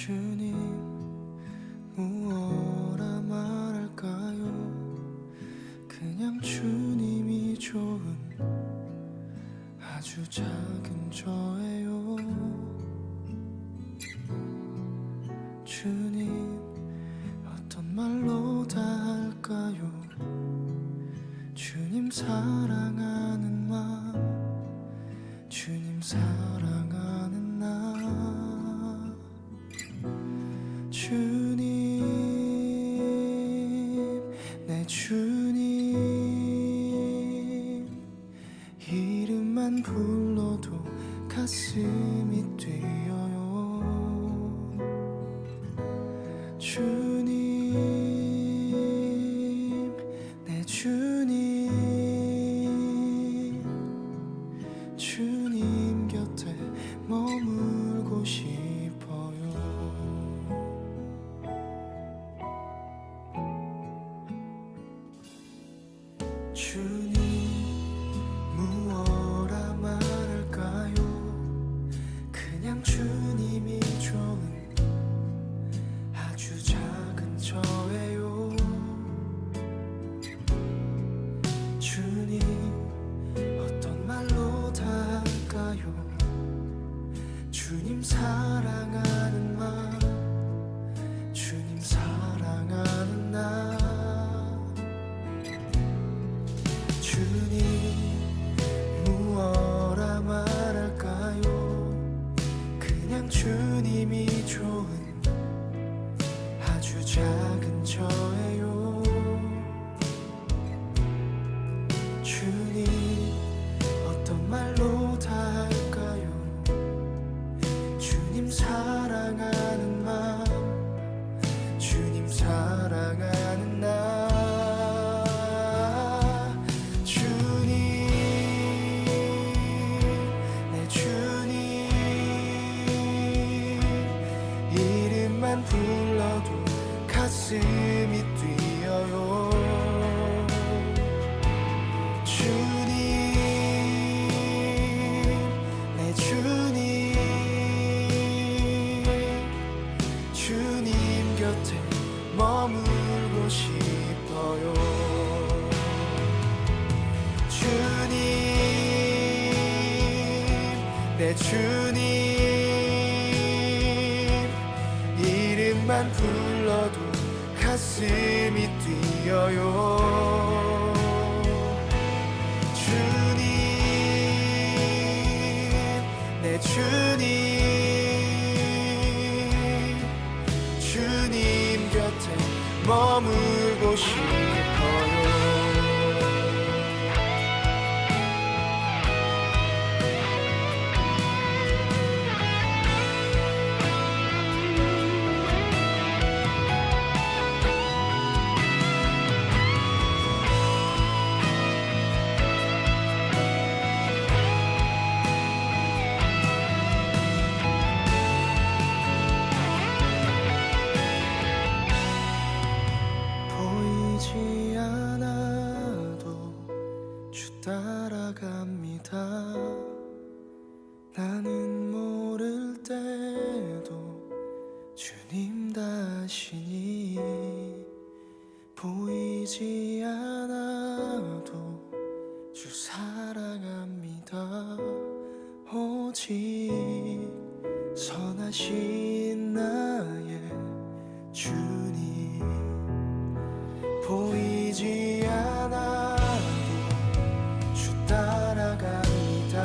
주님 무엇라 말할까요? 그냥 주님이 좋은 아주 작은 저예요. 주님 어떤 말로 다 할까요? 주님 사랑하는 마음, 주님 사랑하는 나. 주님, 내 주님, 이름만 불러도 가슴이 뛰어요. 주님, 내 주님, 주님 곁에 머물고 싶어요. 주님 무엇라 말할까요? 그냥 주님이 좋은 아주 작은 저예요. 주님 어떤 말로 다 할까요? 주님 사랑하는 마음, 주님 사랑하는 나. 주님 무엇라 말할까요? 그냥 주님이 좋은 아주 작은 저예요. 주님 어떤 말로 다 할까요? 주님 사랑하는 마음, 주님 사랑하는 나. 이름만 불러도 가슴이 뛰어요. 주님, 내 주님, 주님 곁에 머물고 싶어요. 주님, 내 주님, 이름만 불러도 가슴이 뛰어요. 주님, 내 주님, 주님 곁에 머물고 싶어요. 보이지 않아도 주 따라갑니다. 나는 모를 때도 주님 다시니. 보이지 않아도 주 사랑합니다. 오직 선하신 나의 주님. 보이지 않아도 주 따라갑니다.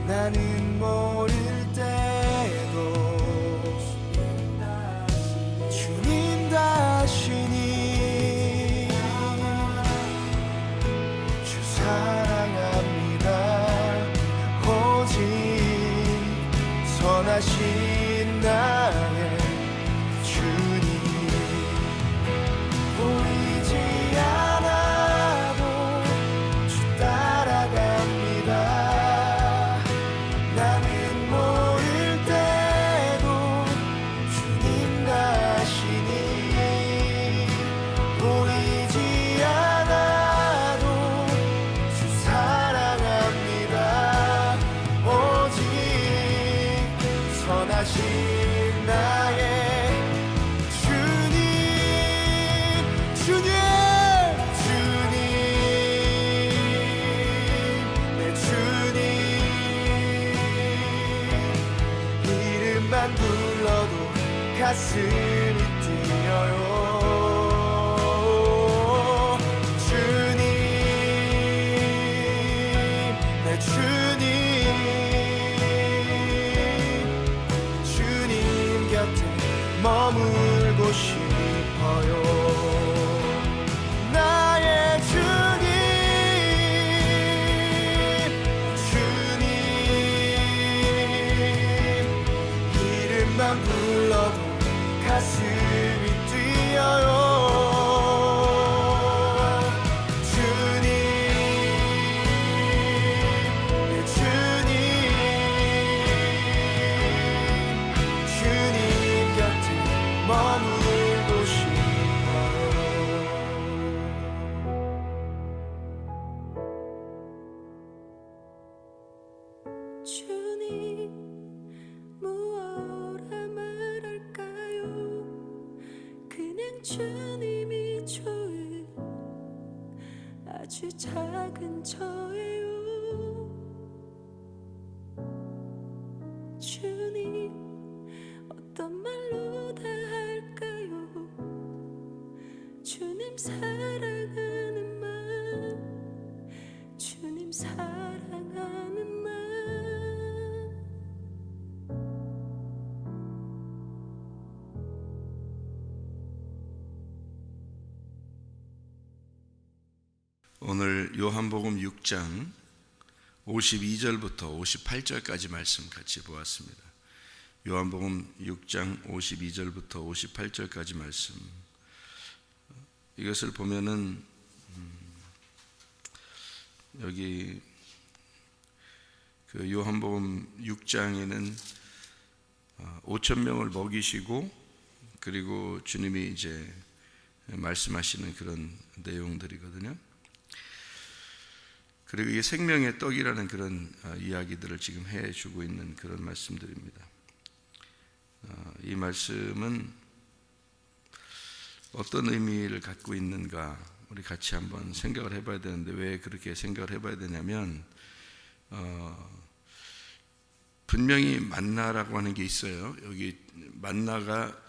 나는 모를 때도 주님 다시니. 주 사랑합니다. 오직 선하신 나의 주님. 보이지 않아도 주 따라갑니다. 나는 모를 때도 주님 다시니. 보이지 않아도 주 사랑합니다. 오직 선한 하신 나의 주님, 주님, 주님, 내 주님. 이름만 불러도 가슴이 뛰어요. 주님, 내 주님, 주님 곁에 머물고 싶어요. 나의 주님, 주님, 이름만 불러도 가슴이 뛰어요. 주님, 내 주님, 주님 곁에 머물고 싶어요. 주님, 무엇라 말할까요? 그냥 주님이 좋은 아주 작은 저예요. 주님, 어떤 말로 다 할까요? 주님 사랑하는 마음, 주님 사랑하는 마음. 오늘 요한복음 6장 52절부터 58절까지 말씀 같이 보았습니다. 요한복음 6장 52절부터 58절까지 말씀, 이것을 보면은 여기 그 요한복음 6장에는 5천 명을 먹이시고, 그리고 주님이 이제 말씀하시는 그런 내용들이거든요. 그리고 이게 생명의 떡이라는 그런 이야기들을 지금 해주고 있는 그런 말씀들입니다. 이 말씀은 어떤 의미를 갖고 있는가, 우리 같이 한번 생각을 해봐야 되는데, 왜 그렇게 생각을 해봐야 되냐면, 분명히 만나라고 하는 게 있어요. 여기 만나가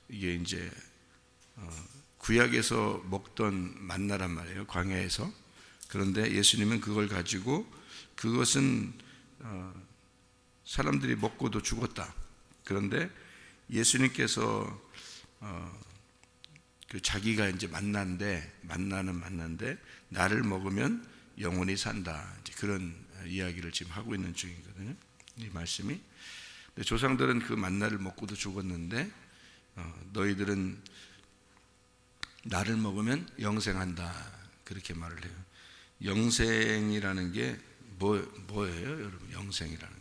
이게 이제 구약에서 먹던 만나란 말이에요, 광야에서. 그런데 예수님은 그걸 가지고, 그것은 사람들이 먹고도 죽었다. 그런데 예수님께서 그 자기가 이제 만나는 나를 먹으면 영원히 산다, 이제 그런 이야기를 지금 하고 있는 중이거든요, 이 말씀이. 근데 조상들은 그 만나를 먹고도 죽었는데, 너희들은 나를 먹으면 영생한다, 그렇게 말을 해요. 영생이라는 게 뭐예요, 여러분? 영생이라는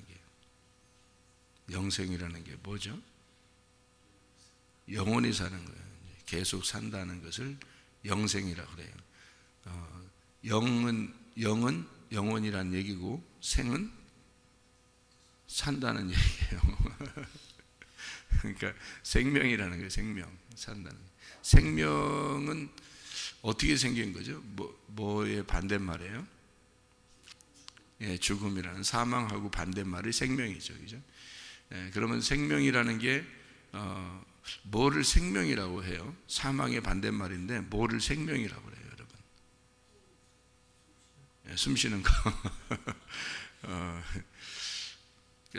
게 뭐죠? 영원히 사는 거예요. 계속 산다는 것을 영생이라고 그래요. 영은 영원이라는 얘기고, 생은 산다는 얘기예요. 그러니까 생명이라는 거예요. 산다는. 생명은 어떻게 생긴 거죠? 뭐의 반대말이에요? 예, 죽음이라는, 사망하고 반대말이 생명이죠, 그죠? 예, 그러면 생명이라는 게 뭐를 생명이라고 해요? 사망의 반대말인데 뭐를 생명이라고 그래요, 여러분? 예, 숨 쉬는 거.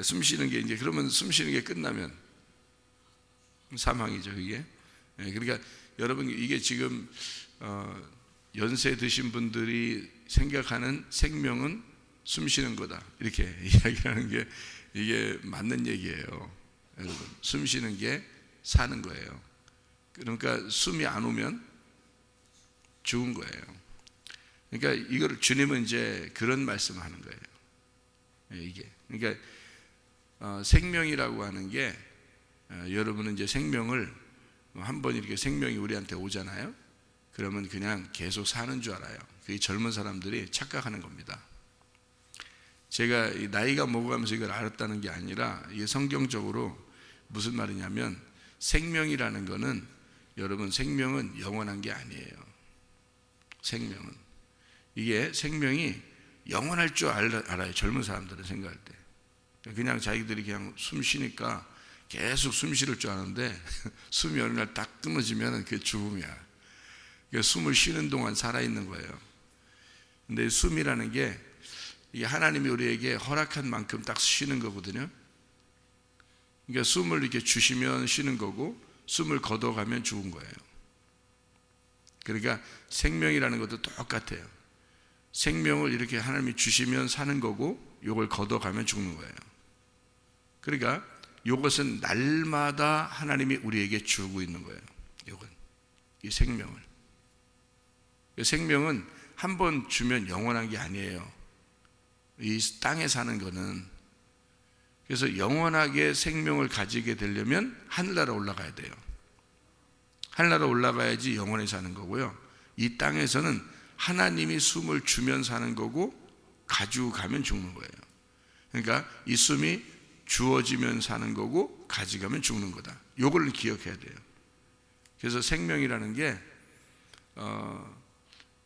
숨 쉬는 게 이제, 그러면 숨 쉬는 게 끝나면 사망이죠, 이게. 예, 그러니까 여러분, 이게 지금 연세 드신 분들이 생각하는 생명은 숨 쉬는 거다, 이렇게 이야기하는 게, 이게 맞는 얘기예요, 여러분. 숨 쉬는 게 사는 거예요. 그러니까 숨이 안 오면 죽은 거예요. 그러니까 이걸 주님은 이제 그런 말씀을 하는 거예요. 이게 그러니까 생명이라고 하는 게, 여러분은 이제 생명을 한번 이렇게 생명이 우리한테 오잖아요. 그러면 그냥 계속 사는 줄 알아요. 그게 젊은 사람들이 착각하는 겁니다. 제가 이 나이가 먹어가면서 이걸 알았다는 게 아니라 이게 성경적으로 무슨 말이냐면 생명이라는 거는 여러분 생명은 영원한 게 아니에요. 생명은 이게 생명이 영원할 줄 알아요. 젊은 사람들은 생각할 때 그냥 자기들이 그냥 숨 쉬니까 계속 숨 쉬를 줄 아는데 숨이 어느 날 딱 끊어지면 그게 죽음이야. 그러니까 숨을 쉬는 동안 살아있는 거예요. 근데 숨이라는 게 이게 하나님이 우리에게 허락한 만큼 딱 쉬는 거거든요. 그러니까 숨을 이렇게 주시면 쉬는 거고 숨을 걷어가면 죽은 거예요. 그러니까 생명이라는 것도 똑같아요. 생명을 이렇게 하나님이 주시면 사는 거고 이걸 걷어가면 죽는 거예요. 그러니까 이것은 날마다 하나님이 우리에게 주고 있는 거예요. 이건 이 생명을. 생명은 한 번 주면 영원한 게 아니에요. 이 땅에 사는 거는. 그래서 영원하게 생명을 가지게 되려면 하늘나라 올라가야 돼요. 하늘나라 올라가야지 영원히 사는 거고요. 이 땅에서는 하나님이 숨을 주면 사는 거고 가지고 가면 죽는 거예요. 그러니까 이 숨이 주어지면 사는 거고 가져가면 죽는 거다. 요걸 기억해야 돼요. 그래서 생명이라는 게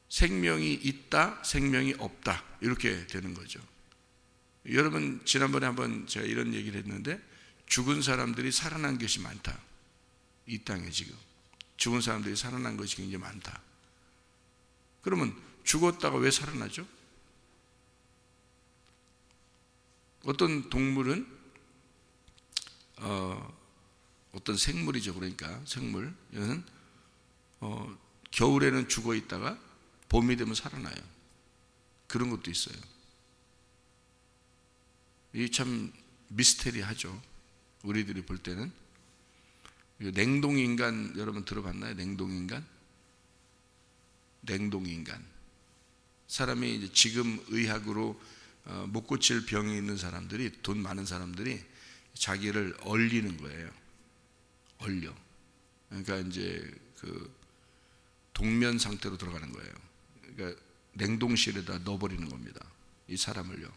생명이 있다, 생명이 없다 이렇게 되는 거죠. 여러분 지난번에 한번 제가 이런 얘기를 했는데 죽은 사람들이 살아난 것이 많다. 이 땅에 지금 죽은 사람들이 살아난 것이 굉장히 많다. 그러면 죽었다가 왜 살아나죠? 어떤 동물은 어떤 생물이죠. 그러니까 생물 얘는 겨울에는 죽어 있다가 봄이 되면 살아나요. 그런 것도 있어요. 이 참 미스테리하죠. 우리들이 볼 때는. 냉동인간 여러분 들어봤나요? 냉동인간? 냉동인간. 사람이 이제 지금 의학으로 못 고칠 병이 있는 사람들이, 돈 많은 사람들이 자기를 얼리는 거예요. 얼려. 그러니까 이제 그 동면 상태로 들어가는 거예요. 그러니까 냉동실에다 넣어버리는 겁니다. 이 사람을요.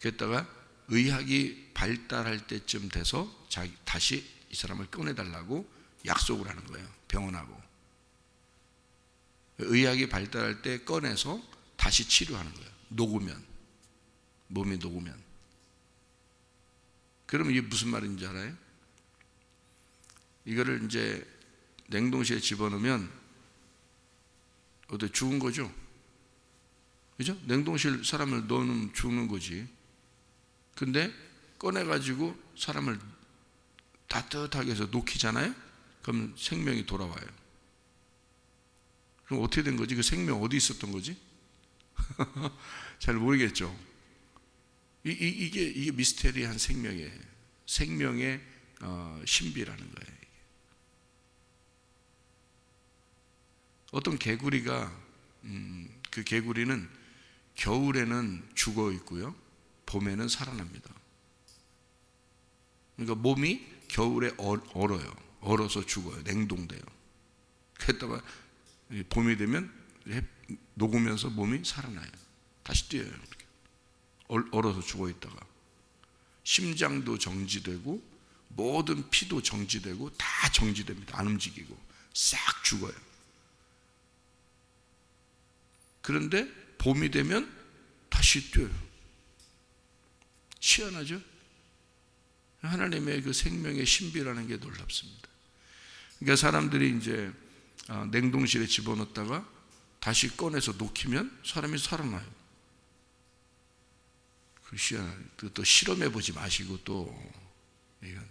그랬다가 의학이 발달할 때쯤 돼서 다시 이 사람을 꺼내달라고 약속을 하는 거예요. 병원하고. 의학이 발달할 때 꺼내서 다시 치료하는 거예요. 녹으면. 몸이 녹으면. 그러면 이게 무슨 말인지 알아요? 이거를 이제 냉동실에 집어넣으면 어때? 죽은 거죠? 그죠? 냉동실 사람을 넣으면 죽는 거지. 근데 꺼내가지고 사람을 따뜻하게 해서 녹이잖아요? 그럼 생명이 돌아와요. 그럼 어떻게 된 거지? 그 생명 어디 있었던 거지? 잘 모르겠죠? 이게 미스테리한 생명이에요. 생명의 신비라는 거예요. 어떤 개구리가 그 개구리는 겨울에는 죽어 있고요, 봄에는 살아납니다. 그러니까 몸이 겨울에 얼어요. 얼어서 죽어요. 냉동돼요. 그랬다가 봄이 되면 녹으면서 몸이 살아나요. 다시 뛰어요. 얼어서 죽어 있다가 심장도 정지되고 모든 피도 정지되고 다 정지됩니다. 안 움직이고 싹 죽어요. 그런데 봄이 되면 다시 뛰어요. 희한하죠? 하나님의 그 생명의 신비라는 게 놀랍습니다. 그러니까 사람들이 이제 냉동실에 집어넣었다가 다시 꺼내서 녹이면 사람이 살아나요. 그 희한한, 또 실험해 보지 마시고 또 이건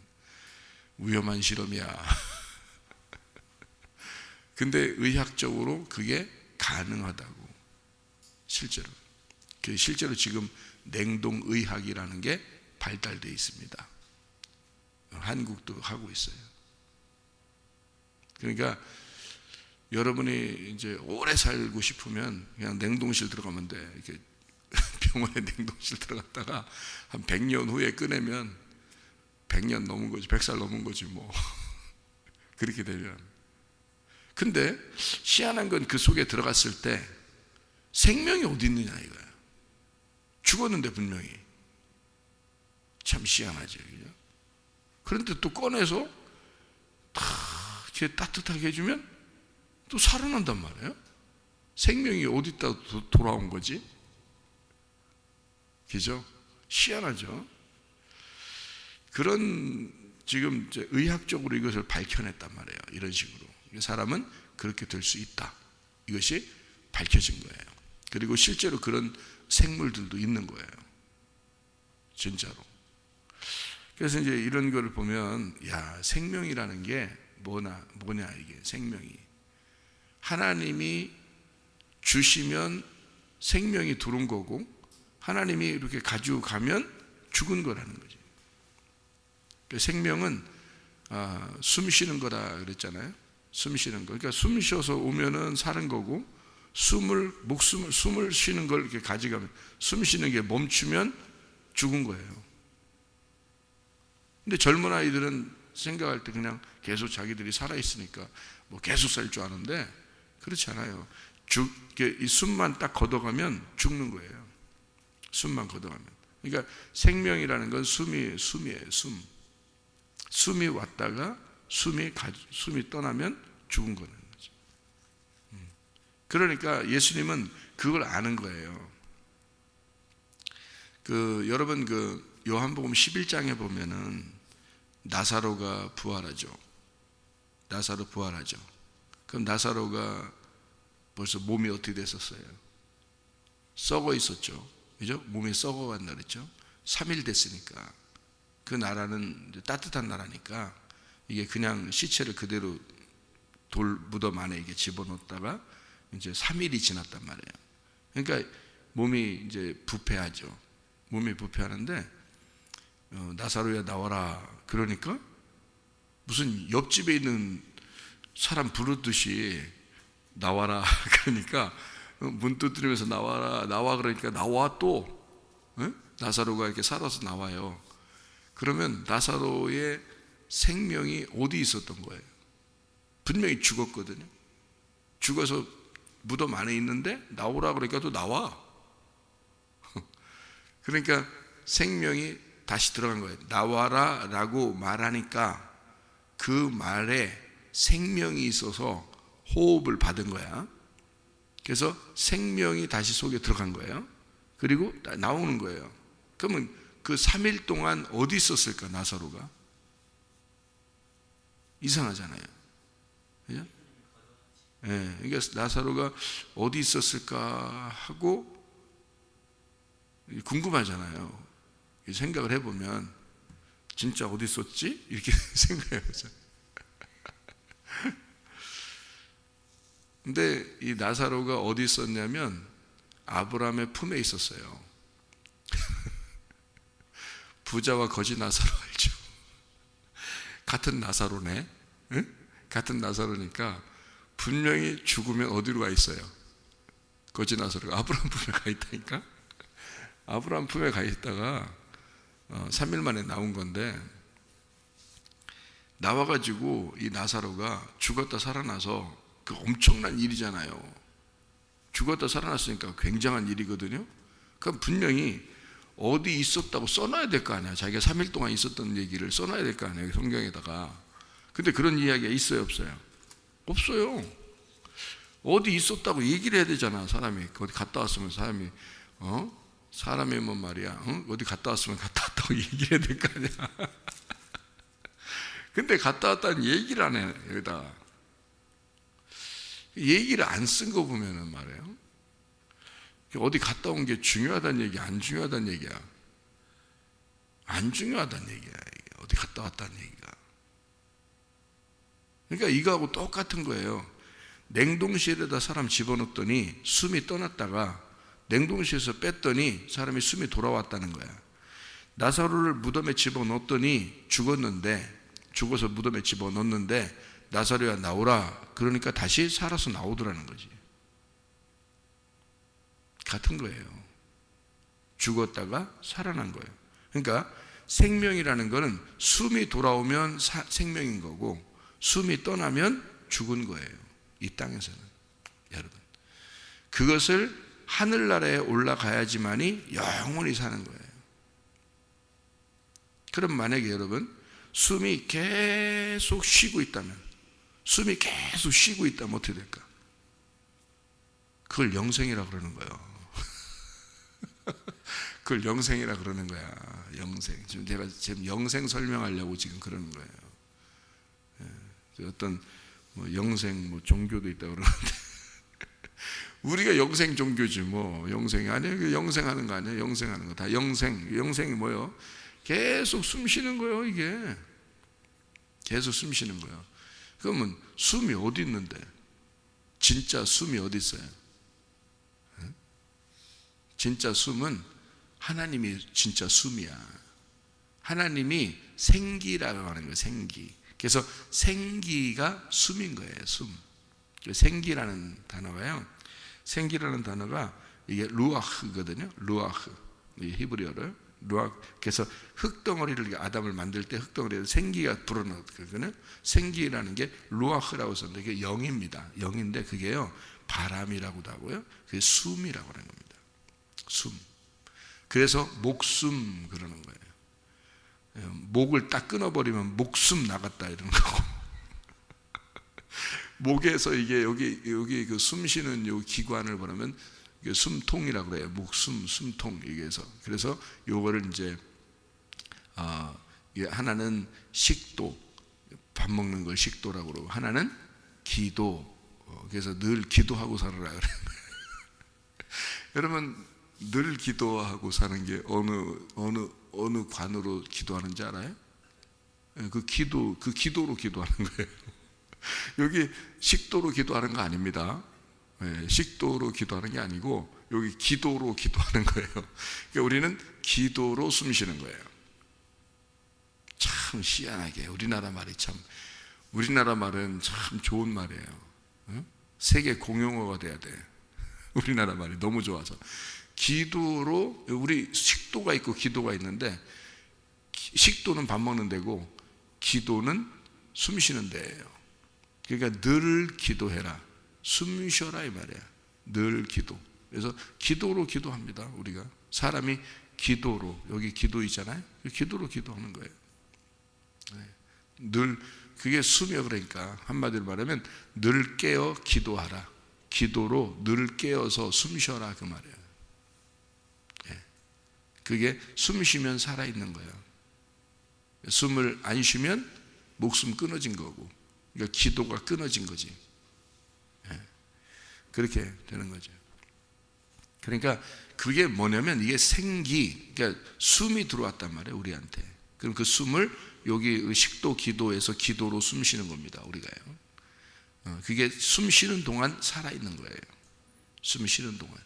위험한 실험이야. 근데 의학적으로 그게 가능하다고. 실제로 지금 냉동의학이라는 게 발달되어 있습니다. 한국도 하고 있어요. 그러니까 여러분이 이제 오래 살고 싶으면 그냥 냉동실 들어가면 돼. 이렇게 병원에 냉동실 들어갔다가 한 100년 후에 꺼내면 100년 넘은 거지, 100살 넘은 거지 뭐. 그렇게 되면. 근데 희한한 건 그 속에 들어갔을 때 생명이 어디 있느냐 이거야. 죽었는데 분명히. 참 희한하죠. 그죠? 그런데 또 꺼내서 다 이렇게 따뜻하게 해주면 또 살아난단 말이에요. 생명이 어디다 돌아온 거지? 그죠? 희한하죠? 그런 지금 이제 의학적으로 이것을 밝혀냈단 말이에요. 이런 식으로. 사람은 그렇게 될 수 있다. 이것이 밝혀진 거예요. 그리고 실제로 그런 생물들도 있는 거예요. 진짜로. 그래서 이제 이런 거를 보면, 야, 생명이라는 게 뭐냐, 이게 생명이. 하나님이 주시면 생명이 들어온 거고, 하나님이 이렇게 가지고 가면 죽은 거라는 거지. 생명은 숨 쉬는 거다 그랬잖아요. 숨 쉬는 거. 그러니까 숨 쉬어서 오면은 사는 거고, 숨을 쉬는 걸 이렇게 가져가면, 숨 쉬는 게 멈추면 죽은 거예요. 근데 젊은 아이들은 생각할 때 그냥 계속 자기들이 살아있으니까 뭐 계속 살 줄 아는데, 그렇지 않아요. 이 숨만 딱 걷어가면 죽는 거예요. 숨만 걷어가면. 그러니까 생명이라는 건 숨이에요. 숨이 왔다가 숨이 떠나면 죽은 거는 거죠. 그러니까 예수님은 그걸 아는 거예요. 여러분 요한복음 11장에 보면은 나사로가 부활하죠. 나사로 부활하죠. 그럼 나사로가 벌써 몸이 어떻게 됐었어요? 썩어 있었죠. 그죠? 몸이 썩어간다 그랬죠. 3일 됐으니까. 그 나라는 따뜻한 나라니까 이게 그냥 시체를 그대로 돌 무덤 안에 이게 집어넣었다가 이제 3일이 지났단 말이에요. 그러니까 몸이 이제 부패하죠. 몸이 부패하는데 나사로야 나와라. 그러니까 무슨 옆집에 있는 사람 부르듯이 나와라. 그러니까 문 두드리면서 나와 그러니까 나와 또. 나사로가 이렇게 살아서 나와요. 그러면 나사로의 생명이 어디 있었던 거예요? 분명히 죽었거든요. 죽어서 무덤 안에 있는데 나오라 그러니까 또 나와. 그러니까 생명이 다시 들어간 거예요. 나와라 라고 말하니까 그 말에 생명이 있어서 호흡을 받은 거야. 그래서 생명이 다시 속에 들어간 거예요. 그리고 나오는 거예요. 그러면 그 3일 동안 어디 있었을까, 나사로가? 이상하잖아요. 그죠? 네, 그러니까 나사로가 어디 있었을까 하고 궁금하잖아요. 생각을 해보면 진짜 어디 있었지? 이렇게 생각해보죠. 근데 이 나사로가 어디 있었냐면 아브라함의 품에 있었어요. 부자와 거지 나사로 알죠? 같은 나사로네. 응? 같은 나사로니까 분명히 죽으면 어디로 가 있어요? 거지 나사로가 아브라함 품에 가 있다니까. 아브라함 품에 가 있다가 3일 만에 나온 건데, 나와가지고 이 나사로가 죽었다 살아나서 그 엄청난 일이잖아요. 죽었다 살아났으니까 굉장한 일이거든요. 그럼 분명히 어디 있었다고 써놔야 될 거 아니야. 자기가 3일 동안 있었던 얘기를 써놔야 될 거 아니에요, 성경에다가. 근데 그런 이야기가 있어요, 없어요? 없어요. 어디 있었다고 얘기를 해야 되잖아. 사람이 어디 갔다 왔으면 사람이면 말이야, 어디 갔다 왔으면 갔다 왔다고 얘기를 해야 될 거 아니야. 근데 갔다 왔다는 얘기를 안 해, 여기다. 얘기를 안 쓴 거 보면은 말이에요, 어디 갔다 온 게 중요하다는 얘기야, 안 중요하다는 얘기야? 안 중요하다는 얘기야, 이게. 어디 갔다 왔다는 얘기가. 그러니까 이거하고 똑같은 거예요. 냉동실에다 사람 집어넣었더니 숨이 떠났다가 냉동실에서 뺐더니 사람이 숨이 돌아왔다는 거야. 나사로를 무덤에 집어넣었더니 죽어서 무덤에 집어넣었는데 나사로야 나오라 그러니까 다시 살아서 나오더라는 거지. 같은 거예요. 죽었다가 살아난 거예요. 그러니까 생명이라는 거는 숨이 돌아오면 생명인 거고, 숨이 떠나면 죽은 거예요. 이 땅에서는. 여러분, 그것을 하늘나라에 올라가야지만이 영원히 사는 거예요. 그럼 만약에 여러분 숨이 계속 쉬고 있다면, 숨이 계속 쉬고 있다면 어떻게 될까? 그걸 영생이라 그러는 거예요. 그걸 영생이라 그러는 거야. 영생. 지금 제가 지금 영생 설명하려고 지금 그러는 거예요. 어떤 뭐 영생 뭐 종교도 있다고 그러는데 우리가 영생 종교지 뭐. 영생이 아니에요. 영생하는 거 아니에요. 영생하는 거 다 영생. 영생이 뭐예요? 계속 숨 쉬는 거예요. 이게 계속 숨 쉬는 거예요. 그러면 숨이 어디 있는데? 진짜 숨이 어디 있어요? 진짜 숨은 하나님이 진짜 숨이야. 하나님이 생기라고 하는 거예요. 생기. 그래서 생기가 숨인 거예요. 숨. 생기라는 단어가요. 생기라는 단어가 이게 루아흐거든요. 루아흐. 히브리어를 루아흐. 그래서 흙덩어리를 아담을 만들 때 흙덩어리에 생기가 불어넣거든요. 생기라는 게 루아흐라고 썼는데 이게 영입니다. 영인데 그게요 바람이라고도 하고요. 그게 숨이라고 하는 겁니다. 숨. 그래서 목숨 그러는 거예요. 목을 딱 끊어버리면 목숨 나갔다 이러는 거고. 목에서 이게 여기 그 숨 쉬는 요 기관을 보면 숨통이라고 그래요. 목숨, 숨통 이게서. 그래서 요거를 이제 하나는 식도, 밥 먹는 걸 식도라고 그러고, 하나는 기도. 그래서 늘 기도하고 살아라 그래요. 여러분 늘 기도하고 사는 게 어느 관으로 기도하는지 알아요? 그 기도로 기도하는 거예요. 여기 식도로 기도하는 거 아닙니다. 식도로 기도하는 게 아니고 여기 기도로 기도하는 거예요. 그러니까 우리는 기도로 숨 쉬는 거예요. 참 희한하게 우리나라 말은 참 좋은 말이에요. 세계 공용어가 돼야 돼. 우리나라 말이 너무 좋아서. 기도로, 우리 식도가 있고 기도가 있는데, 식도는 밥 먹는 데고 기도는 숨 쉬는 데예요. 그러니까 늘 기도해라, 숨 쉬어라 이 말이야. 늘 기도. 그래서 기도로 기도합니다. 우리가 사람이 기도로, 여기 기도 있잖아요. 기도로 기도하는 거예요. 늘 그게 숨이요. 그러니까 한마디로 말하면 늘 깨어 기도하라. 기도로 늘 깨어서 숨 쉬어라 그 말이에요. 그게 숨 쉬면 살아있는 거예요. 숨을 안 쉬면 목숨 끊어진 거고, 그러니까 기도가 끊어진 거지. 그렇게 되는 거죠. 그러니까 그게 뭐냐면 이게 생기, 그러니까 숨이 들어왔단 말이에요 우리한테. 그럼 그 숨을 여기 식도 기도에서 기도로 숨 쉬는 겁니다 우리가요. 그게 숨 쉬는 동안 살아있는 거예요. 숨 쉬는 동안.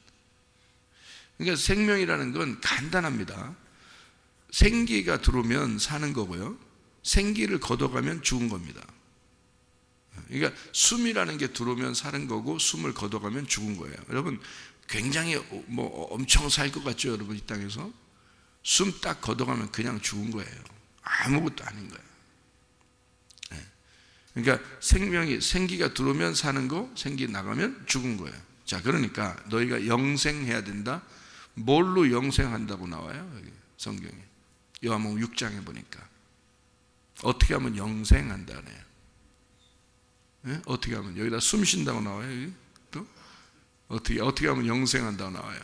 그러니까 생명이라는 건 간단합니다. 생기가 들어오면 사는 거고요, 생기를 걷어가면 죽은 겁니다. 그러니까 숨이라는 게 들어오면 사는 거고, 숨을 걷어가면 죽은 거예요. 여러분 굉장히 뭐 엄청 살 것 같죠 여러분? 이 땅에서 숨 딱 걷어가면 그냥 죽은 거예요. 아무것도 아닌 거예요. 그러니까 생기가 들어오면 사는 거, 생기 나가면 죽은 거예요. 자, 그러니까 너희가 영생해야 된다. 뭘로 영생한다고 나와요? 여기 성경에 요한복음 6장에 보니까 어떻게 하면 영생한다 그래요. 어떻게 하면, 여기다 숨 쉰다고 나와요. 여기 또 어떻게 하면 영생한다고 나와요.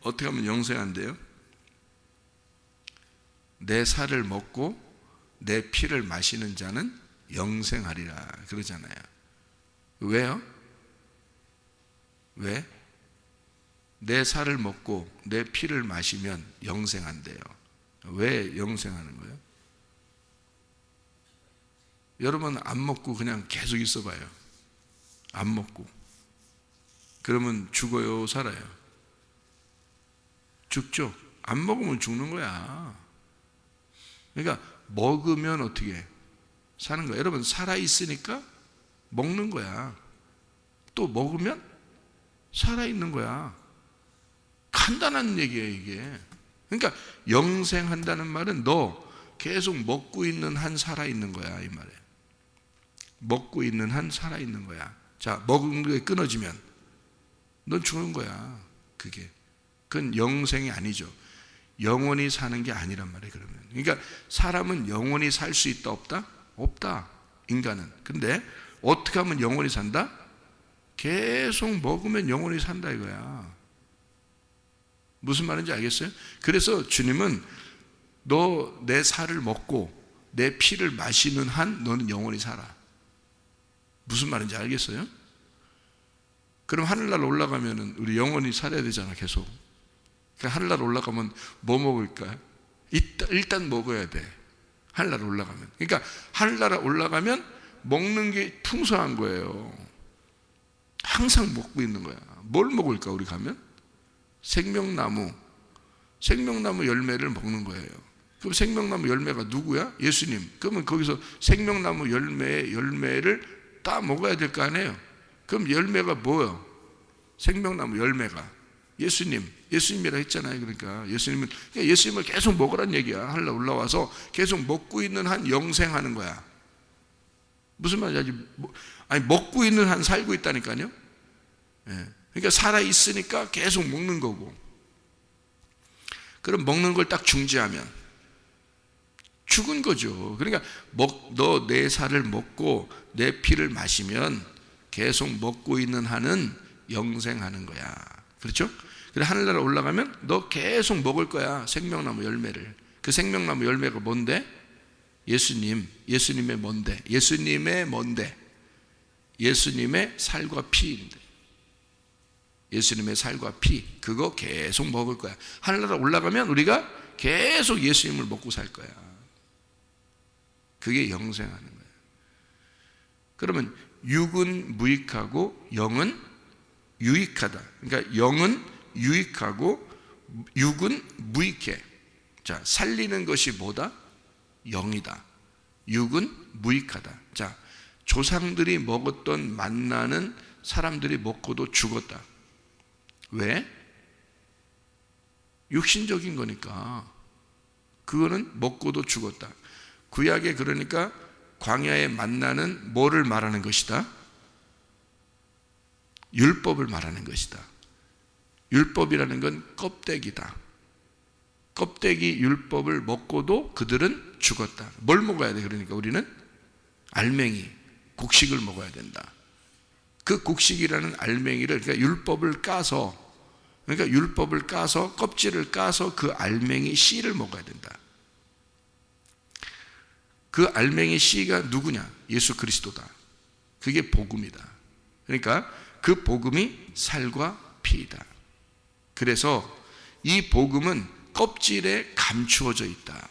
어떻게 하면 영생한대요? 내 살을 먹고 내 피를 마시는 자는 영생하리라 그러잖아요. 왜요? 왜? 내 살을 먹고 내 피를 마시면 영생한대요. 왜 영생하는 거예요? 여러분 안 먹고 그냥 계속 있어봐요. 안 먹고. 그러면 죽어요, 살아요? 죽죠. 안 먹으면 죽는 거야. 그러니까 먹으면 어떻게 사는 거야. 여러분 살아있으니까 먹는 거야. 또 먹으면 살아있는 거야. 간단한 얘기예요 이게. 그러니까 영생한다는 말은 너 계속 먹고 있는 한 살아있는 거야 이 말이에요. 먹고 있는 한 살아있는 거야. 자, 먹은 게 끊어지면 넌 죽는 거야. 그건 영생이 아니죠. 영원히 사는 게 아니란 말이에요. 그러면 그러니까 사람은 영원히 살 수 있다 없다? 없다. 인간은. 근데 어떻게 하면 영원히 산다? 계속 먹으면 영원히 산다 이거야. 무슨 말인지 알겠어요? 그래서 주님은 너 내 살을 먹고 내 피를 마시는 한 너는 영원히 살아. 무슨 말인지 알겠어요? 그럼 하늘나라 올라가면 우리 영원히 살아야 되잖아. 계속. 그러니까 하늘나라 올라가면 뭐 먹을까요? 일단 먹어야 돼. 하늘나라 올라가면. 그러니까 하늘나라 올라가면 먹는 게 풍성한 거예요. 항상 먹고 있는 거야. 뭘 먹을까 우리 가면? 생명나무 열매를 먹는 거예요. 그럼 생명나무 열매가 누구야? 예수님. 그러면 거기서 생명나무 열매를 따 먹어야 될 거 아니에요? 그럼 열매가 뭐예요? 생명나무 열매가 예수님이라 했잖아요. 그러니까 예수님을 계속 먹으란 얘기야. 하늘나라 올라와서 계속 먹고 있는 한 영생하는 거야. 무슨 말인지 아니 먹고 있는 한 살고 있다니까요. 예. 그러니까 살아있으니까 계속 먹는 거고. 그럼 먹는 걸 딱 중지하면 죽은 거죠. 그러니까 너 내 살을 먹고 내 피를 마시면 계속 먹고 있는 한은 영생하는 거야. 그렇죠? 그래 하늘나라 올라가면 너 계속 먹을 거야. 생명나무 열매를. 그 생명나무 열매가 뭔데? 예수님의 뭔데? 예수님의 살과 피인데. 예수님의 살과 피, 그거 계속 먹을 거야. 하늘나라 올라가면 우리가 계속 예수님을 먹고 살 거야. 그게 영생하는 거야. 그러면 육은 무익하고 영은 유익하다. 그러니까 영은 유익하고 육은 무익해. 자, 살리는 것이 뭐다? 영이다. 육은 무익하다. 자, 조상들이 먹었던 만나는 사람들이 먹고도 죽었다. 왜? 육신적인 거니까. 그거는 먹고도 죽었다. 구약에 그러니까 광야의 만나는 뭐를 말하는 것이다? 율법을 말하는 것이다. 율법이라는 건 껍데기다. 껍데기 율법을 먹고도 그들은 죽었다. 뭘 먹어야 돼? 그러니까 우리는 알맹이, 곡식을 먹어야 된다. 그 곡식이라는 알맹이를, 그러니까 율법을 까서 껍질을 까서 그 알맹이 씨를 먹어야 된다. 그 알맹이 씨가 누구냐? 예수 그리스도다. 그게 복음이다. 그러니까 그 복음이 살과 피이다. 그래서 이 복음은 껍질에 감추어져 있다.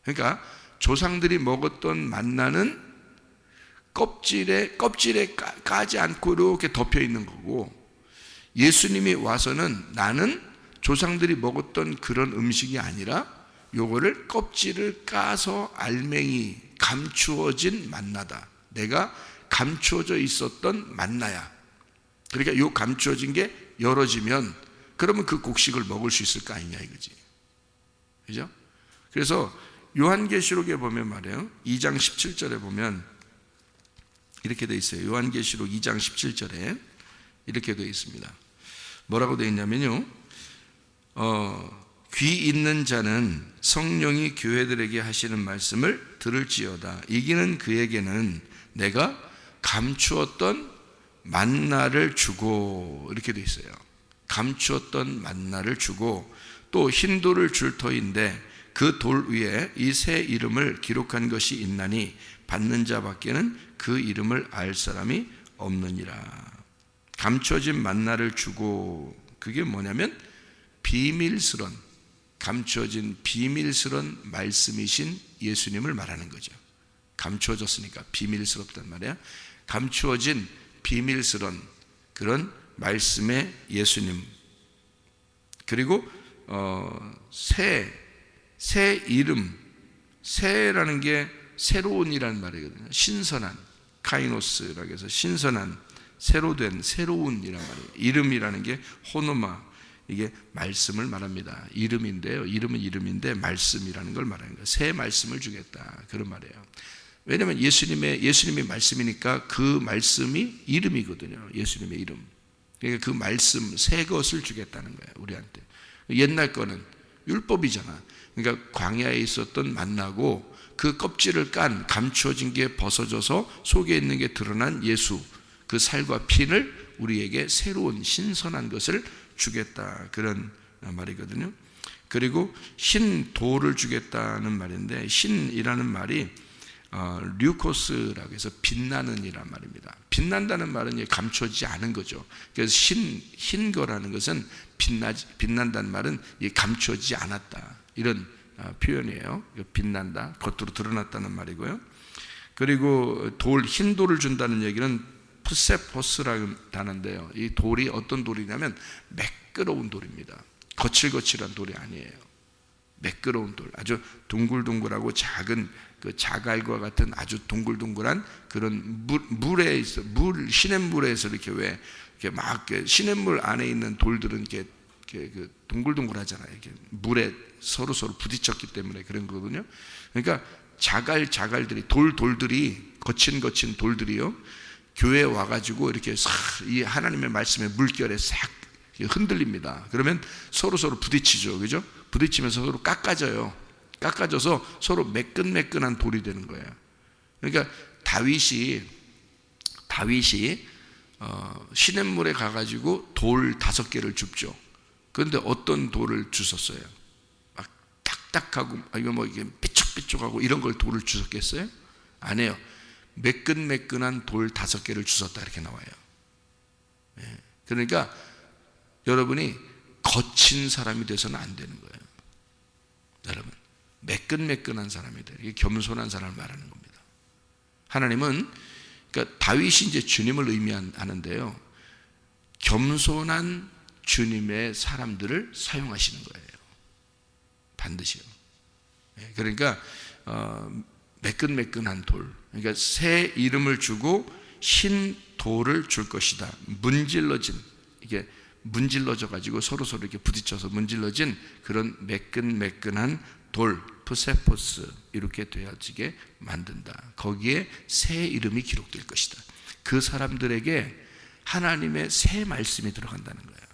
그러니까 조상들이 먹었던 만나는 껍질에 까지 않고 이렇게 덮여 있는 거고, 예수님이 와서는 나는 조상들이 먹었던 그런 음식이 아니라 요거를 껍질을 까서 알맹이 감추어진 만나다. 내가 감추어져 있었던 만나야. 그러니까 요 감추어진 게 열어지면 그러면 그 곡식을 먹을 수 있을 거 아니냐 이거지. 그죠? 그래서 요한계시록에 보면 말이에요. 2장 17절에 보면 이렇게 되어 있어요. 요한계시록 2장 17절에 이렇게 되어 있습니다. 뭐라고 되어 있냐면요. 귀 있는 자는 성령이 교회들에게 하시는 말씀을 들을지어다. 이기는 그에게는 내가 감추었던 만나를 주고, 이렇게 되어 있어요. 감추었던 만나를 주고, 또 흰 돌을 줄 터인데 그 돌 위에 이 새 이름을 기록한 것이 있나니 받는 자밖에는 그 이름을 알 사람이 없느니라. 감춰진 만나를 주고, 그게 뭐냐면 감추어진 비밀스러운 말씀이신 예수님을 말하는 거죠. 감추어졌으니까 비밀스럽단 말이야. 감추어진 비밀스러운 그런 말씀의 예수님. 그리고 새 이름, 새라는 게 새로운이라는 말이거든요. 신선한, 카이노스라고 해서 신선한, 새로 된, 새로운이란 말이에요. 이름이라는 게 호노마, 이게 말씀을 말합니다. 이름인데요. 이름은 이름인데 말씀이라는 걸 말하는 거예요. 새 말씀을 주겠다. 그런 말이에요. 왜냐하면 예수님의 말씀이니까 그 말씀이 이름이거든요. 예수님의 이름. 그러니까 그 말씀 새 것을 주겠다는 거예요, 우리한테. 옛날 거는 율법이잖아. 그러니까 광야에 있었던 만나고 그 껍질을 깐 감추어진 게 벗어져서 속에 있는 게 드러난 예수, 그 살과 피를 우리에게 새로운 신선한 것을 주겠다, 그런 말이거든요. 그리고 흰 돌을 주겠다는 말인데, 흰이라는 말이 류코스라고 해서 빛나는 이란 말입니다. 빛난다는 말은 감춰지지 않은 거죠. 그래서 흰 거라는 것은 빛난다는 말은 감춰지지 않았다, 이런 표현이에요. 빛난다, 겉으로 드러났다는 말이고요. 그리고 흰 돌을 준다는 얘기는 푸세포스라는 단어인데요, 이 돌이 어떤 돌이냐면 매끄러운 돌입니다. 거칠거칠한 돌이 아니에요. 매끄러운 돌, 아주 둥글둥글하고 작은 그 자갈과 같은 아주 동글동글한 그런 물에 있어, 시냇물에서 이렇게 왜 이렇게 막 시냇물 안에 있는 돌들은 이렇게 그 동글동글하잖아요. 이렇게 물에 서로 부딪혔기 때문에 그런 거거든요. 그러니까 자갈들이 돌들이 거친 돌들이요, 교회에 와가지고 이렇게 이 하나님의 말씀의 물결에 싹 흔들립니다. 그러면 서로 부딪히죠, 그죠? 부딪히면서 서로 깎아져서 서로 매끈매끈한 돌이 되는 거예요. 그러니까 다윗이 시냇물에 가가지고 돌 5개를 줍죠. 그런데 어떤 돌을 주셨어요? 막 딱딱하고 이거 뭐 이게 삐쭉삐쭉하고 이런 걸 돌을 주셨겠어요? 아니에요. 매끈매끈한 돌 5개를 주셨다, 이렇게 나와요. 그러니까 여러분이 거친 사람이 돼서는 안 되는 거예요. 여러분, 매끈매끈한 사람이 돼요. 이게 겸손한 사람을 말하는 겁니다. 하나님은, 그러니까 다윗이 이제 주님을 의미하는데요, 겸손한 주님의 사람들을 사용하시는 거예요. 반드시요. 그러니까 매끈매끈한 돌, 그러니까 새 이름을 주고 흰 돌을 줄 것이다. 이게 문질러져 가지고 서로 이렇게 부딪혀서 문질러진 그런 매끈매끈한 돌, 푸세포스, 이렇게 되어지게 만든다. 거기에 새 이름이 기록될 것이다. 그 사람들에게 하나님의 새 말씀이 들어간다는 거예요.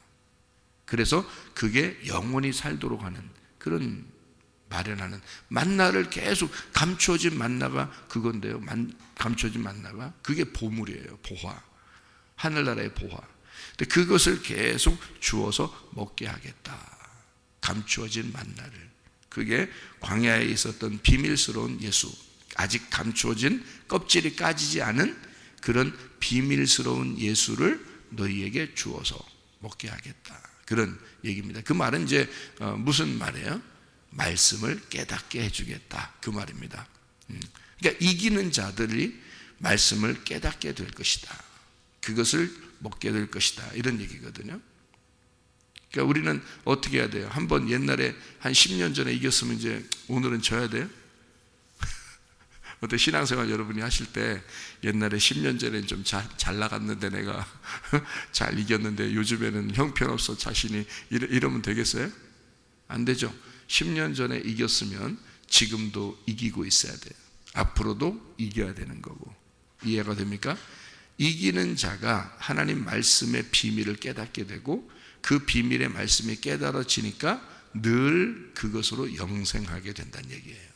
그래서 그게 영원히 살도록 하는 그런 마련하는, 만나를 계속 감추어진 만나가 그건데요. 감추어진 만나가 그게 보물이에요. 보화, 하늘나라의 보화. 근데 그것을 계속 주어서 먹게 하겠다. 감추어진 만나를. 그게 광야에 있었던 비밀스러운 예수, 아직 감추어진 껍질이 까지지 않은 그런 비밀스러운 예수를 너희에게 주어서 먹게 하겠다, 그런 얘기입니다. 그 말은 이제 무슨 말이에요? 말씀을 깨닫게 해주겠다, 그 말입니다. 그러니까 이기는 자들이 말씀을 깨닫게 될 것이다, 그것을 먹게 될 것이다, 이런 얘기거든요. 그러니까 우리는 어떻게 해야 돼요? 한번 옛날에 한 10년 전에 이겼으면 이제 오늘은 져야 돼요? 어때, 신앙생활 여러분이 하실 때 옛날에 10년 전에 좀 잘 나갔는데 내가 잘 이겼는데 요즘에는 형편없어 자신이, 이러면 되겠어요? 안 되죠. 10년 전에 이겼으면 지금도 이기고 있어야 돼요. 앞으로도 이겨야 되는 거고. 이해가 됩니까? 이기는 자가 하나님 말씀의 비밀을 깨닫게 되고 그 비밀의 말씀이 깨달아지니까 늘 그것으로 영생하게 된다는 얘기예요.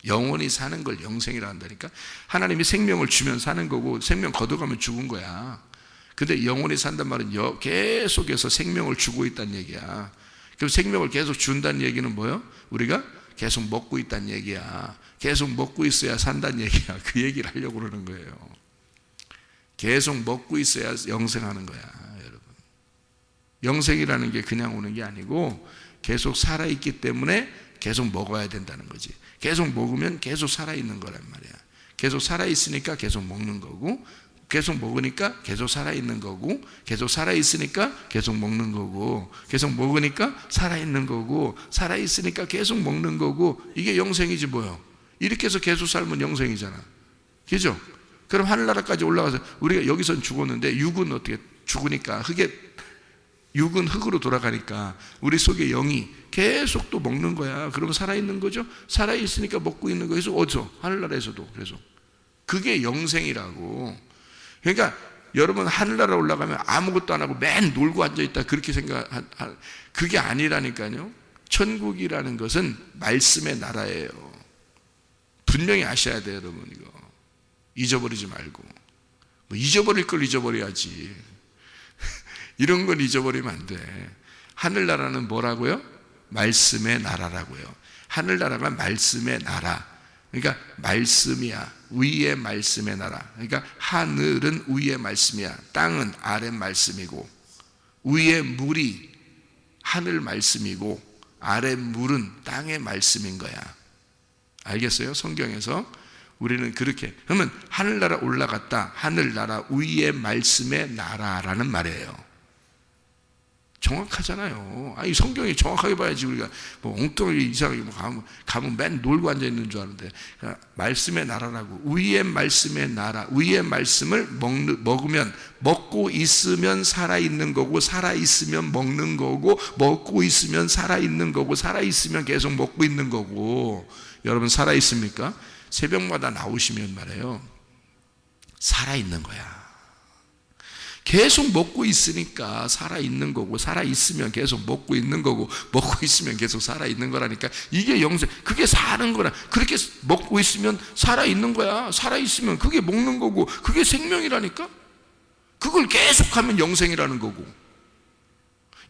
영원히 사는 걸 영생이라 한다니까. 하나님이 생명을 주면 사는 거고 생명 걷어가면 죽은 거야. 근데 영원히 산단 말은 계속해서 생명을 주고 있다는 얘기야. 그럼 생명을 계속 준다는 얘기는 뭐예요? 우리가 계속 먹고 있다는 얘기야. 계속 먹고 있어야 산다는 얘기야. 그 얘기를 하려고 그러는 거예요. 계속 먹고 있어야 영생하는 거야, 여러분. 영생이라는 게 그냥 오는 게 아니고 계속 살아있기 때문에 계속 먹어야 된다는 거지. 계속 먹으면 계속 살아있는 거란 말이야. 계속 살아있으니까 계속 먹는 거고, 계속 먹으니까 계속 살아있는 거고, 계속 살아있으니까 계속 먹는 거고, 계속 먹으니까 살아있는 거고, 살아있으니까 계속 먹는 거고, 이게 영생이지 뭐요. 이렇게 해서 계속 살면 영생이잖아. 그죠? 그럼 하늘나라까지 올라가서 우리가 여기선 죽었는데 육은 어떻게 죽으니까 흙에 육은 흙으로 돌아가니까 우리 속에 영이 계속 또 먹는 거야. 그러면 살아있는 거죠. 살아있으니까 먹고 있는 거에서 어디서? 하늘나라에서도. 그래서 그게 영생이라고. 그러니까 여러분 하늘나라 올라가면 아무것도 안 하고 맨 놀고 앉아있다 그렇게 그게 아니라니까요. 천국이라는 것은 말씀의 나라예요. 분명히 아셔야 돼요, 여러분. 이거 잊어버리지 말고. 뭐 잊어버릴 걸 잊어버려야지. 이런 건 잊어버리면 안 돼. 하늘나라는 뭐라고요? 말씀의 나라라고요. 하늘나라가 말씀의 나라. 그러니까 말씀이야. 위의 말씀의 나라. 그러니까 하늘은 위의 말씀이야. 땅은 아래 말씀이고, 위의 물이 하늘 말씀이고 아래 물은 땅의 말씀인 거야. 알겠어요? 성경에서 우리는 그렇게. 그러면 하늘나라 올라갔다. 하늘나라 위의 말씀의 나라라는 말이에요. 정확하잖아요. 아니 성경이 정확하게 봐야지. 우리가 뭐 엉뚱하게 이상하게 가면 맨 놀고 앉아 있는 줄 아는데, 말씀의 나라라고. 위의 말씀의 나라. 위의 말씀을 먹으면, 먹고 있으면 살아 있는 거고, 살아 있으면 먹는 거고, 먹고 있으면 살아 있는 거고, 살아 있으면 계속 먹고 있는 거고. 여러분 살아 있습니까? 새벽마다 나오시면 말이에요, 살아 있는 거야. 계속 먹고 있으니까 살아있는 거고, 살아있으면 계속 먹고 있는 거고, 먹고 있으면 계속 살아있는 거라니까. 이게 영생, 그게 사는 거라. 그렇게 먹고 있으면 살아있는 거야. 살아있으면 그게 먹는 거고, 그게 생명이라니까. 그걸 계속하면 영생이라는 거고.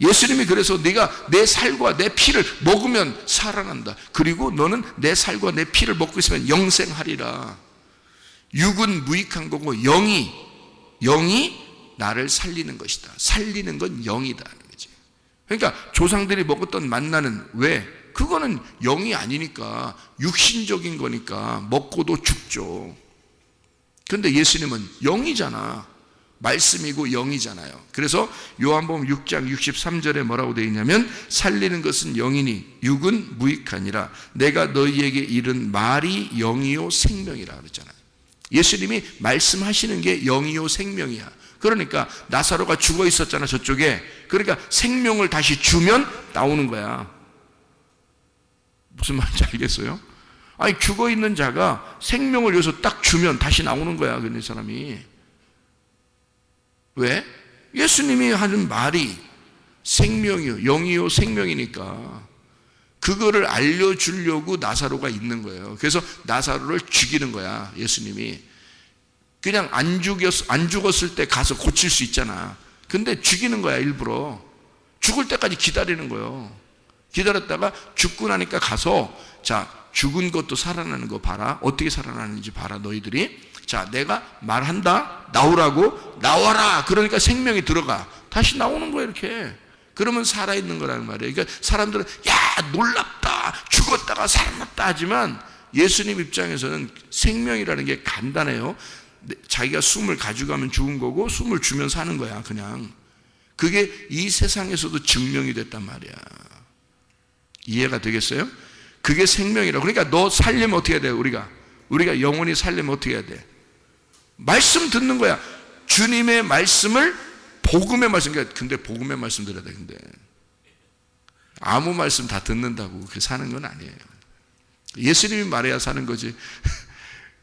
예수님이 그래서 네가 내 살과 내 피를 먹으면 살아난다. 그리고 너는 내 살과 내 피를 먹고 있으면 영생하리라. 육은 무익한 거고, 영이 나를 살리는 것이다. 살리는 건 영이다. 그러니까 조상들이 먹었던 만나는 왜? 그거는 영이 아니니까 육신적인 거니까 먹고도 죽죠. 그런데 예수님은 영이잖아. 말씀이고 영이잖아요. 그래서 요한복음 6장 63절에 뭐라고 되어 있냐면, 살리는 것은 영이니 육은 무익하니라. 내가 너희에게 이른 말이 영이요 생명이라 그랬잖아요. 예수님이 말씀하시는 게 영이요 생명이야. 그러니까 나사로가 죽어 있었잖아, 저쪽에. 그러니까 생명을 다시 주면 나오는 거야. 무슨 말인지 알겠어요? 아니 죽어 있는 자가 생명을 여기서 딱 주면 다시 나오는 거야, 그 사람이. 왜? 예수님이 하는 말이 생명이요, 영이요 생명이니까 그거를 알려주려고 나사로가 있는 거예요. 그래서 나사로를 죽이는 거야, 예수님이. 그냥 안 죽었을 때 가서 고칠 수 있잖아. 근데 죽이는 거야, 일부러. 죽을 때까지 기다리는 거예요. 기다렸다가 죽고 나니까 가서, 자, 죽은 것도 살아나는 거 봐라. 어떻게 살아나는지 봐라, 너희들이. 자, 내가 말한다. 나오라고. 나와라. 그러니까 생명이 들어가. 다시 나오는 거야, 이렇게. 그러면 살아있는 거라는 말이에요. 그러니까 사람들은 야, 놀랍다. 죽었다가 살아났다 하지만 예수님 입장에서는 생명이라는 게 간단해요. 자기가 숨을 가져가면 죽은 거고, 숨을 주면 사는 거야, 그냥. 그게 이 세상에서도 증명이 됐단 말이야. 이해가 되겠어요? 그게 생명이라고. 그러니까 너 살려면 어떻게 해야 돼? 우리가 영원히 살려면 어떻게 해야 돼? 말씀 듣는 거야. 주님의 말씀을, 복음의 말씀. 근데 복음의 말씀 들어야 돼. 근데 아무 말씀 다 듣는다고 그렇게 사는 건 아니에요. 예수님이 말해야 사는 거지.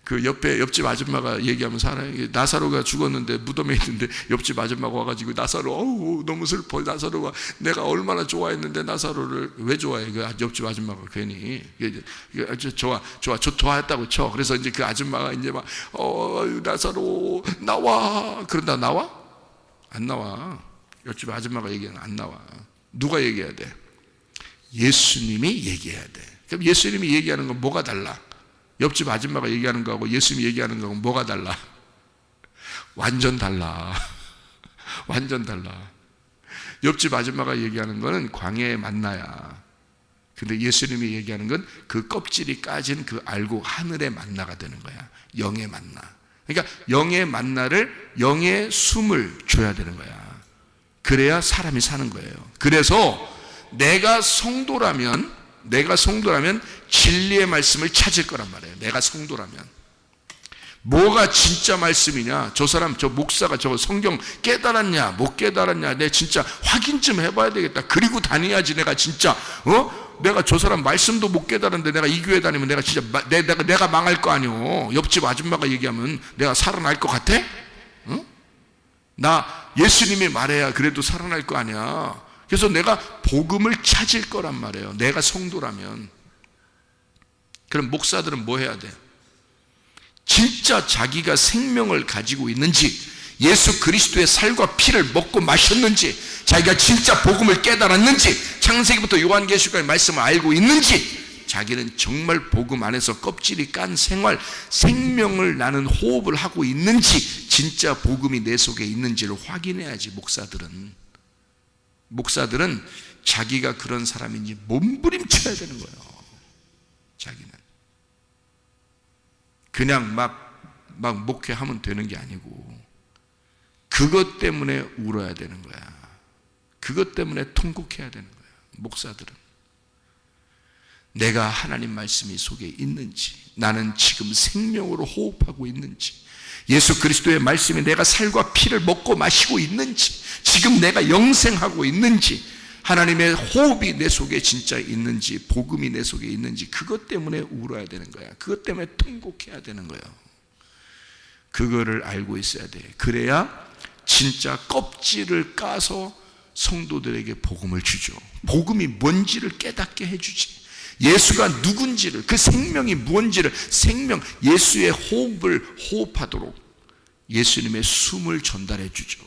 그 옆집 아줌마가 얘기하면 살아요. 나사로가 죽었는데 무덤에 있는데 옆집 아줌마가 와가지고 나사로, 어우 너무 슬퍼. 나사로가 내가 얼마나 좋아했는데 나사로를 왜 좋아해? 그 옆집 아줌마가 괜히 좋아했다고 쳐. 그래서 이제 그 아줌마가 이제 막 나사로 나와. 그런다. 나와? 안 나와. 옆집 아줌마가 얘기하면 안 나와. 누가 얘기해야 돼? 예수님이 얘기해야 돼. 그럼 예수님이 얘기하는 건 뭐가 달라? 옆집 아줌마가 얘기하는 거하고 예수님이 얘기하는 거하고 뭐가 달라? 완전 달라. 완전 달라. 옆집 아줌마가 얘기하는 거는 광야의 만나야. 근데 예수님이 얘기하는 건 그 껍질이 까진 그 알고 하늘의 만나가 되는 거야. 영의 만나. 그러니까 영의 만나를, 영의 숨을 줘야 되는 거야. 그래야 사람이 사는 거예요. 그래서 내가 성도라면 진리의 말씀을 찾을 거란 말이에요. 내가 성도라면. 뭐가 진짜 말씀이냐? 저 사람, 저 목사가 저 성경 깨달았냐? 못 깨달았냐? 내 진짜 확인 좀 해봐야 되겠다. 그리고 다녀야지 내가 진짜 내가 저 사람 말씀도 못 깨달았는데 내가 이 교회 다니면 내가 진짜 내가 망할 거 아니오. 옆집 아줌마가 얘기하면 내가 살아날 것 같아? 나 예수님이 말해야 그래도 살아날 거 아니야. 그래서 내가 복음을 찾을 거란 말이에요. 내가 성도라면. 그럼 목사들은 뭐 해야 돼? 진짜 자기가 생명을 가지고 있는지, 예수 그리스도의 살과 피를 먹고 마셨는지, 자기가 진짜 복음을 깨달았는지, 창세기부터 요한계시록까지 말씀을 알고 있는지, 자기는 정말 복음 안에서 껍질이 깐 생활, 생명을 나는 호흡을 하고 있는지, 진짜 복음이 내 속에 있는지를 확인해야지. 목사들은 자기가 그런 사람인지 몸부림쳐야 되는 거예요. 자기는 그냥 막 목회하면 되는 게 아니고, 그것 때문에 울어야 되는 거야. 그것 때문에 통곡해야 되는 거야. 목사들은 내가 하나님 말씀이 속에 있는지, 나는 지금 생명으로 호흡하고 있는지, 예수 그리스도의 말씀이 내가 살과 피를 먹고 마시고 있는지, 지금 내가 영생하고 있는지, 하나님의 호흡이 내 속에 진짜 있는지, 복음이 내 속에 있는지, 그것 때문에 울어야 되는 거야. 그것 때문에 통곡해야 되는 거예요. 그거를 알고 있어야 돼. 그래야 진짜 껍질을 까서 성도들에게 복음을 주죠. 복음이 뭔지를 깨닫게 해주지. 예수가 누군지를, 그 생명이 무엇인지를, 예수의 호흡을 호흡하도록 예수님의 숨을 전달해 주죠.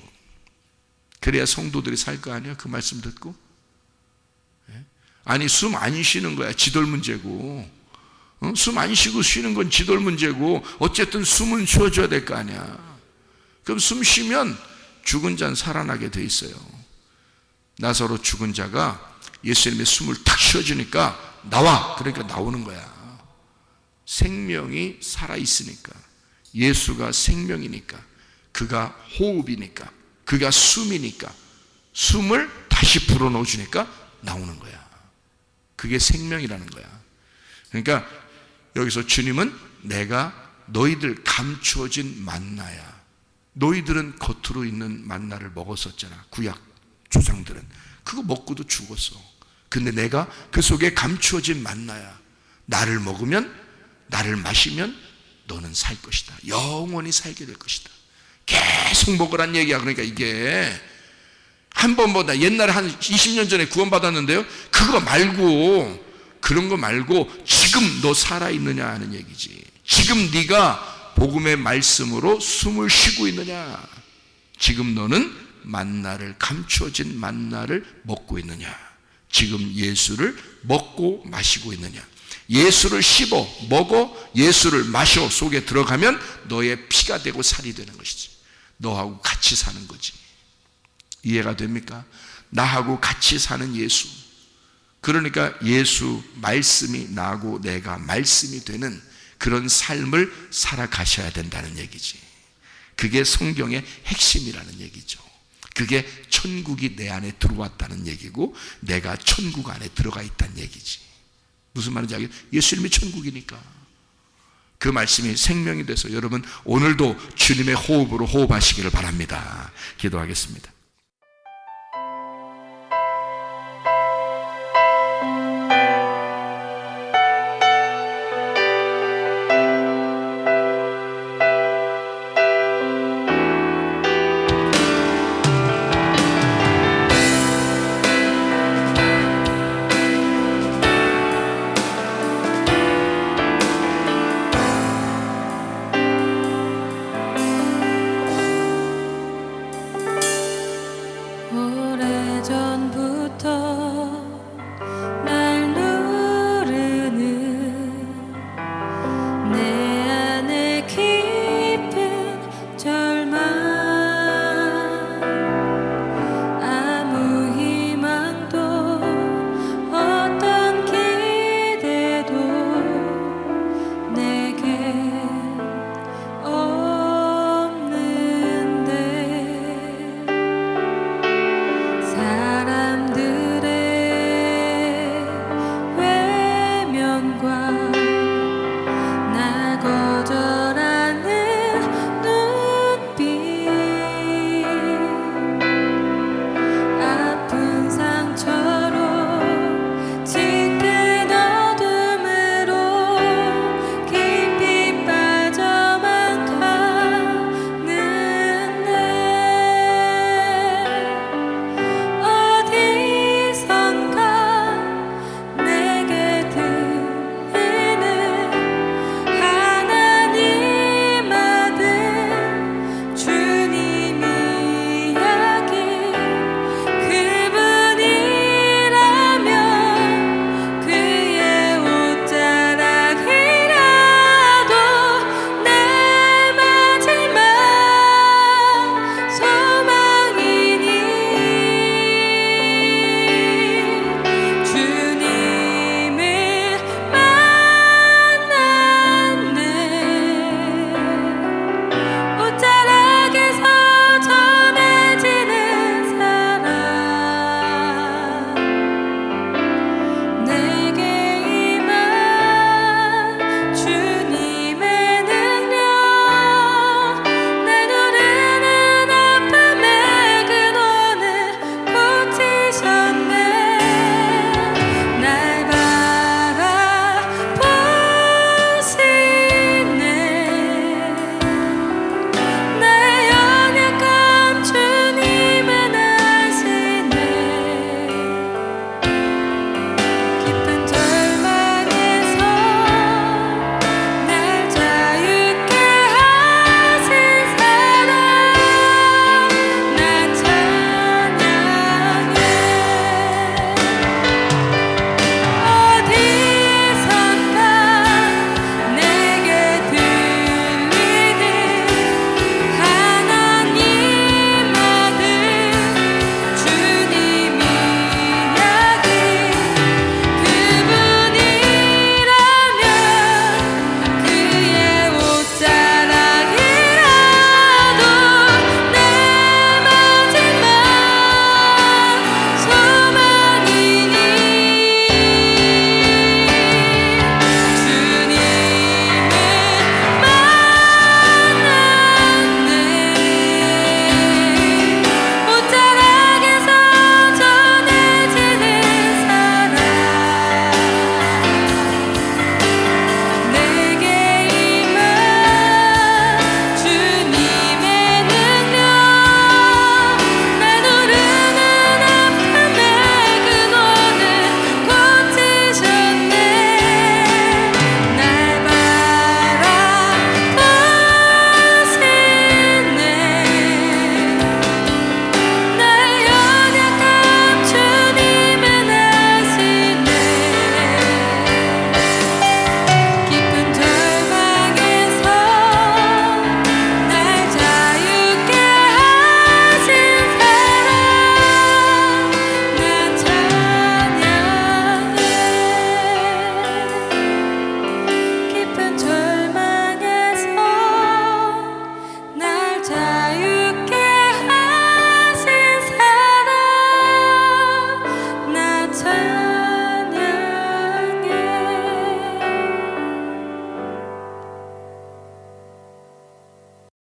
그래야 성도들이 살 거 아니야? 그 말씀 듣고. 아니, 숨 안 쉬는 거야. 지돌 문제고. 숨 안 쉬고 쉬는 건 지돌 문제고, 어쨌든 숨은 쉬어줘야 될 거 아니야. 그럼 숨 쉬면 죽은 자는 살아나게 돼 있어요. 나사로 죽은 자가 예수님의 숨을 탁 쉬어주니까 나와! 그러니까 나오는 거야. 생명이 살아있으니까. 예수가 생명이니까. 그가 호흡이니까. 그가 숨이니까. 숨을 다시 불어넣어 주니까 나오는 거야. 그게 생명이라는 거야. 그러니까 여기서 주님은 내가 너희들 감추어진 만나야. 너희들은 겉으로 있는 만나를 먹었었잖아. 구약 조상들은. 그거 먹고도 죽었어. 근데 내가 그 속에 감추어진 만나야. 나를 먹으면, 나를 마시면 너는 살 것이다. 영원히 살게 될 것이다. 계속 먹으란 얘기야. 그러니까 이게 한 번 보다 옛날에 한 20년 전에 구원받았는데요, 그거 말고, 그런 거 말고 지금 너 살아있느냐 하는 얘기지. 지금 네가 복음의 말씀으로 숨을 쉬고 있느냐. 지금 너는 만나를, 감추어진 만나를 먹고 있느냐. 지금 예수를 먹고 마시고 있느냐. 예수를 씹어 먹어, 예수를 마셔 속에 들어가면 너의 피가 되고 살이 되는 것이지. 너하고 같이 사는 거지. 이해가 됩니까? 나하고 같이 사는 예수. 그러니까 예수 말씀이 나고 내가 말씀이 되는 그런 삶을 살아가셔야 된다는 얘기지. 그게 성경의 핵심이라는 얘기죠. 그게 천국이 내 안에 들어왔다는 얘기고, 내가 천국 안에 들어가 있다는 얘기지. 무슨 말인지 알겠어요? 예수님이 천국이니까. 그 말씀이 생명이 돼서 여러분 오늘도 주님의 호흡으로 호흡하시기를 바랍니다. 기도하겠습니다.